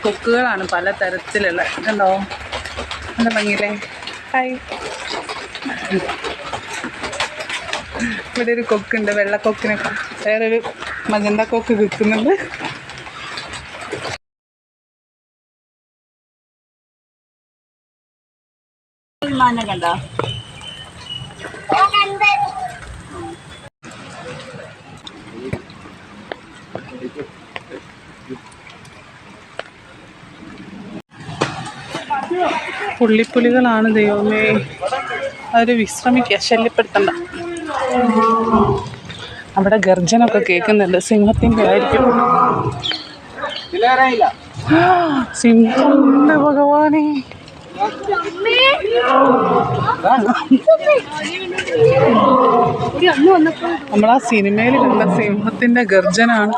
കൊക്കുകളാണ് പല തരത്തിലുള്ള. ഇതുണ്ടോ, നല്ല ഭംഗിയില്ലേ. ഹായ്. ഇവിടെ ഒരു കൊക്കുണ്ട്, വെള്ളക്കൊക്കിനൊക്കെ. വേറൊരു മജന്ത കൊക്ക് വിൽക്കുന്നുണ്ട്. കണ്ടോ, പുള്ളിപ്പുലികളാണ്. ദൈവമേ, അവർ വിശ്രമിക്കുക, ശല്യപ്പെടുത്തണ്ട. അവിടെ ഗർജനൊക്കെ കേൾക്കുന്നുണ്ട്. സിംഹത്തിൻ്റെ ആയിരിക്കും. സിംഹമുണ്ട് ഭഗവാനെ. നമ്മളാ സിനിമയിൽ കണ്ട സിംഹത്തിൻ്റെ ഗർജനാണ്.